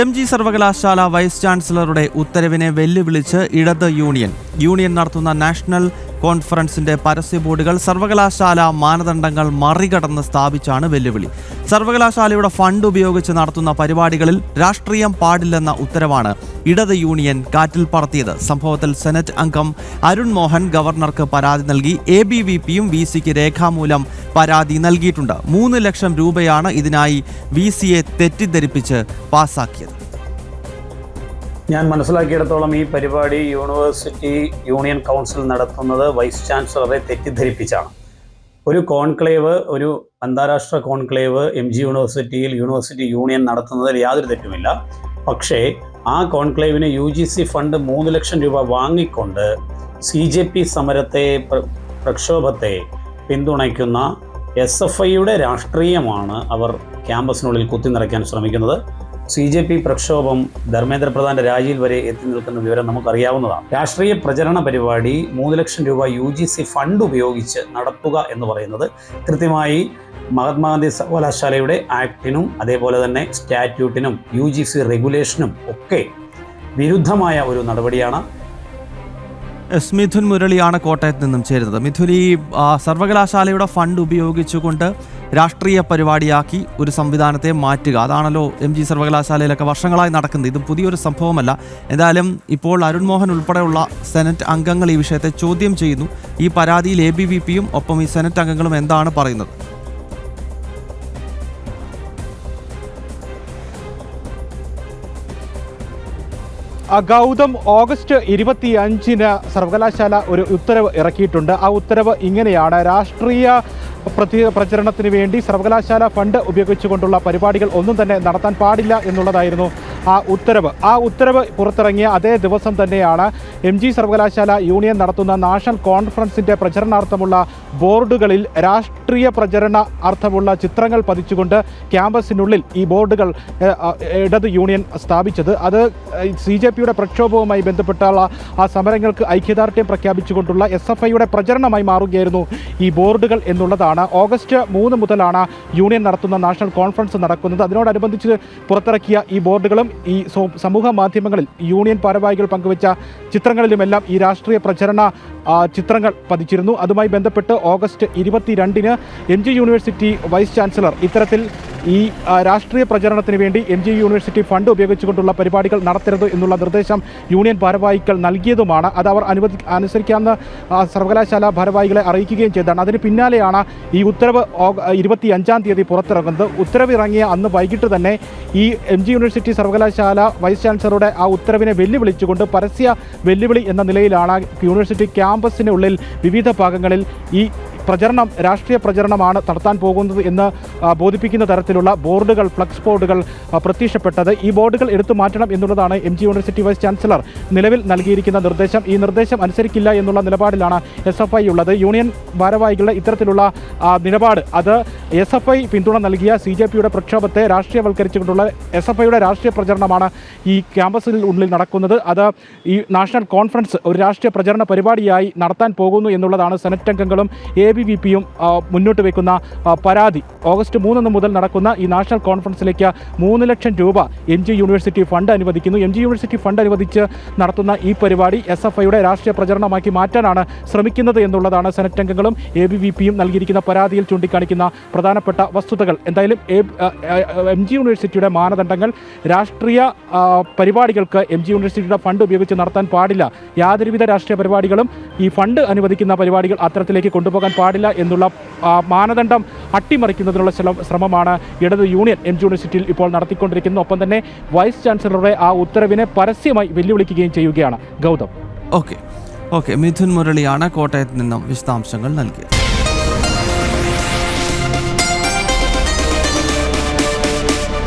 MG സർവകലാശാല vice ചാൻസലറുടെ ഉത്തരവിനെ വെല്ലുവിളിച്ച് ഇടത് യൂണിയൻ നടത്തുന്ന നാഷണൽ കോൺഫറൻസിന്റെ പരസ്യ ബോർഡുകൾ സർവകലാശാല മാനദണ്ഡങ്ങൾ മറികടന്ന് സ്ഥാപിച്ചാണ് വെല്ലുവിളി. സർവകലാശാലയുടെ ഫണ്ട് ഉപയോഗിച്ച് നടത്തുന്ന പരിപാടികളിൽ രാഷ്ട്രീയം പാടില്ലെന്ന ഉത്തരവാണ് ഇടത് യൂണിയൻ കാറ്റിൽ പറത്തിയത്. സംഭവത്തിൽ സെനറ്റ് അംഗം അരുൺ മോഹൻ ഗവർണർക്ക് പരാതി നൽകി. ABVPയും VCക്ക് രേഖാമൂലം പരാതി നൽകിയിട്ടുണ്ട്. 3 ലക്ഷം രൂപയാണ് ഇതിനായി VCയെ തെറ്റിദ്ധരിപ്പിച്ച് പാസാക്കിയത്. ഞാൻ മനസ്സിലാക്കിയിടത്തോളം ഈ പരിപാടി യൂണിവേഴ്സിറ്റി യൂണിയൻ കൗൺസിൽ നടത്തുന്നത് വൈസ് ചാൻസലറെ തെറ്റിദ്ധരിപ്പിച്ചാണ്. ഒരു അന്താരാഷ്ട്ര കോൺക്ലേവ് MG യൂണിവേഴ്സിറ്റിയിൽ യൂണിവേഴ്സിറ്റി യൂണിയൻ നടത്തുന്നതിൽ യാതൊരു തെറ്റുമില്ല. പക്ഷേ ആ കോൺക്ലേവിന് UGC ഫണ്ട് 3 ലക്ഷം രൂപ വാങ്ങിക്കൊണ്ട് CJP സമരത്തെ പ്രക്ഷോഭത്തെ പിന്തുണയ്ക്കുന്ന SFIയുടെ രാഷ്ട്രീയമാണ് അവർ ക്യാമ്പസിനുള്ളിൽ കുത്തിനിറയ്ക്കാൻ ശ്രമിക്കുന്നത്. CJP പ്രക്ഷോഭം ധർമ്മേന്ദ്ര പ്രധാന്റെ രാജിയിൽ വരെ എത്തി നിൽക്കുന്ന വിവരം നമുക്കറിയാവുന്നതാണ്. രാഷ്ട്രീയ പ്രചരണ പരിപാടി 3 ലക്ഷം രൂപ UGC ഫണ്ട് ഉപയോഗിച്ച് നടത്തുക എന്ന് പറയുന്നത് കൃത്യമായി മഹാത്മാഗാന്ധി സർവകലാശാലയുടെ ആക്ടിനും അതേപോലെ തന്നെ സ്റ്റാറ്റ്യൂട്ടിനും UGC റെഗുലേഷനും ഒക്കെ വിരുദ്ധമായ ഒരു നടപടിയാണ്. മിഥുൻ മുരളിയാണ് കോട്ടയത്ത് നിന്നും ചേരുന്നത്. മിഥുൻ, ഈ സർവകലാശാലയുടെ ഫണ്ട് ഉപയോഗിച്ചുകൊണ്ട് രാഷ്ട്രീയ പരിപാടിയാക്കി ഒരു സംവിധാനത്തെ മാറ്റുക, അതാണല്ലോ MG സർവകലാശാലയിലൊക്കെ വർഷങ്ങളായി നടക്കുന്നത്. ഇത് പുതിയൊരു സംഭവമല്ല. എന്തായാലും ഇപ്പോൾ അരുൺ മോഹൻ ഉൾപ്പെടെയുള്ള സെനറ്റ് അംഗങ്ങൾ ഈ വിഷയത്തെ ചോദ്യം ചെയ്യുന്നു. ഈ പരാതിയിൽ ABVPയും ഒപ്പം ഈ സെനറ്റ് അംഗങ്ങളും എന്താണ് പറയുന്നത്? ഗൗതം, ഓഗസ്റ്റ് 25-ന് സർവകലാശാല ഒരു ഉത്തരവ് ഇറക്കിയിട്ടുണ്ട്. ആ ഉത്തരവ് ഇങ്ങനെയാണ്: രാഷ്ട്രീയ പ്രചരണത്തിന് വേണ്ടി സർവകലാശാല ഫണ്ട് ഉപയോഗിച്ചുകൊണ്ടുള്ള പരിപാടികൾ ഒന്നും തന്നെ നടത്താൻ പാടില്ല എന്നുള്ളതായിരുന്നു ആ ഉത്തരവ് പുറത്തിറങ്ങിയ അതേ ദിവസം തന്നെയാണ് MG സർവകലാശാല യൂണിയൻ നടത്തുന്ന നാഷണൽ കോൺഫറൻസിൻ്റെ പ്രചരണാർത്ഥമുള്ള ബോർഡുകളിൽ രാഷ്ട്രീയ പ്രചരണ അർത്ഥമുള്ള ചിത്രങ്ങൾ പതിച്ചുകൊണ്ട് ക്യാമ്പസിനുള്ളിൽ ഈ ബോർഡുകൾ ഇടത് യൂണിയൻ സ്ഥാപിച്ചത്. അത് CJPയുടെ പ്രക്ഷോഭവുമായി ബന്ധപ്പെട്ടുള്ള ആ സമരങ്ങൾക്ക് ഐക്യദാർഢ്യം പ്രഖ്യാപിച്ചുകൊണ്ടുള്ള SFIയുടെ പ്രചരണമായി മാറുകയായിരുന്നു ഈ ബോർഡുകൾ എന്നുള്ളതാണ്. ഓഗസ്റ്റ് 3 മുതലാണ് യൂണിയൻ നടത്തുന്ന നാഷണൽ കോൺഫറൻസ് നടക്കുന്നത്. അതിനോടനുബന്ധിച്ച് പുറത്തിറക്കിയ ഈ ബോർഡുകളും ഈ സമൂഹ മാധ്യമങ്ങളിൽ യൂണിയൻ ഭാരവാഹികൾ പങ്കുവച്ച ചിത്രങ്ങളിലുമെല്ലാം ഈ രാഷ്ട്രീയ പ്രചരണ ചിത്രങ്ങൾ പതിച്ചിരുന്നു. അതുമായി ബന്ധപ്പെട്ട് ഓഗസ്റ്റ് 22-ന് MG യൂണിവേഴ്സിറ്റി വൈസ് ചാൻസലർ ഇത്തരത്തിൽ ഈ രാഷ്ട്രീയ പ്രചരണത്തിന് വേണ്ടി MG യൂണിവേഴ്സിറ്റി ഫണ്ട് ഉപയോഗിച്ചുകൊണ്ടുള്ള പരിപാടികൾ നടത്തരുത് എന്നുള്ള നിർദ്ദേശം യൂണിയൻ ഭാരവാഹികൾ നൽകിയതുമാണ്. അത് അവർ അനുസരിക്കാമെന്ന് സർവകലാശാല ഭാരവാഹികളെ അറിയിക്കുകയും ചെയ്തതാണ്. അതിന് പിന്നാലെയാണ് ഈ ഉത്തരവ് 25-ാം തീയതി പുറത്തിറങ്ങുന്നത്. ഉത്തരവ് ഇറങ്ങിയ അന്ന് വൈകിട്ട് തന്നെ ഈ MG യൂണിവേഴ്സിറ്റി സർവകലാശാല വൈസ് ചാൻസലറുടെ ആ ഉത്തരവിനെ വെല്ലുവിളിച്ചുകൊണ്ട് പരസ്യ വെല്ലുവിളി എന്ന നിലയിലാണ് യൂണിവേഴ്സിറ്റി ക്യാമ്പസിനുള്ളിൽ വിവിധ ഭാഗങ്ങളിൽ ഈ രാഷ്ട്രീയ പ്രചരണമാണ് നടത്താൻ പോകുന്നത് എന്ന് ബോധിപ്പിക്കുന്ന തരത്തിലുള്ള ബോർഡുകൾ, ഫ്ലക്സ് ബോർഡുകൾ പ്രത്യക്ഷപ്പെട്ടത്. ഈ ബോർഡുകൾ എടുത്തു മാറ്റണം എന്നുള്ളതാണ് MG യൂണിവേഴ്സിറ്റി വൈസ് ചാൻസലർ നിലവിൽ നൽകിയിരിക്കുന്ന നിർദ്ദേശം. ഈ നിർദ്ദേശം അനുസരിക്കില്ല എന്നുള്ള നിലപാടിലാണ് SFI ഉള്ളത്. യൂണിയൻ ഭാരവാഹികളുടെ ഇത്തരത്തിലുള്ള നിലപാട് അത് SFI പിന്തുണ നൽകിയ CJPയുടെ പ്രക്ഷോഭത്തെ രാഷ്ട്രീയവൽക്കരിച്ചുകൊണ്ടുള്ള SFIയുടെ രാഷ്ട്രീയ പ്രചരണമാണ് ഈ ക്യാമ്പസിൽ ഉള്ളിൽ നടക്കുന്നത്. അത് ഈ നാഷണൽ കോൺഫറൻസ് ഒരു രാഷ്ട്രീയ പ്രചരണ പരിപാടിയായി നടത്താൻ പോകുന്നു എന്നുള്ളതാണ് സെനറ്റ് അംഗങ്ങളും ABVPയും മുന്നോട്ട് വയ്ക്കുന്ന പരാതി. ഓഗസ്റ്റ് 3 മുതൽ നടക്കുന്ന ഈ നാഷണൽ കോൺഫറൻസിലേക്ക് 3 ലക്ഷം രൂപ MG യൂണിവേഴ്സിറ്റി ഫണ്ട് അനുവദിക്കുന്നു. MG യൂണിവേഴ്സിറ്റി ഫണ്ട് അനുവദിച്ച് നടത്തുന്ന ഈ പരിപാടി SFIയുടെ രാഷ്ട്രീയ പ്രചരണമാക്കി മാറ്റാനാണ് ശ്രമിക്കുന്നത് എന്നുള്ളതാണ് സെനറ്റ് അംഗങ്ങളും ABVPയും നൽകിയിരിക്കുന്ന പരാതിയിൽ ചൂണ്ടിക്കാണിക്കുന്ന പ്രധാനപ്പെട്ട വസ്തുതകൾ. എന്തായാലും MG യൂണിവേഴ്സിറ്റിയുടെ മാനദണ്ഡങ്ങൾ രാഷ്ട്രീയ പരിപാടികൾക്ക് MG യൂണിവേഴ്സിറ്റിയുടെ ഫണ്ട് ഉപയോഗിച്ച് നടത്താൻ പാടില്ല. യാതൊരുവിധ രാഷ്ട്രീയ പരിപാടികളും ഈ ഫണ്ട് അനുവദിക്കുന്ന പരിപാടികൾ അത്തരത്തിലേക്ക് കൊണ്ടുപോകാൻ പാടില്ല എന്നുള്ള മാനദണ്ഡം അട്ടിമറിക്കുന്നതിനുള്ള ശ്രമമാണ് ഇടത് യൂണിയൻ MG യൂണിവേഴ്സിറ്റിയിൽ ഇപ്പോൾ നടത്തിക്കൊണ്ടിരിക്കുന്നത്. ഒപ്പം തന്നെ വൈസ് ചാൻസലറുടെ ആ ഉത്തരവിനെ പരസ്യമായി വെല്ലുവിളിക്കുകയും ചെയ്യുകയാണ്. ഗൗതം. ഓക്കെ മിഥുൻ മുരളിയാണ് കോട്ടയത്ത് നിന്നും വിശദാംശങ്ങൾ നൽകിയത്.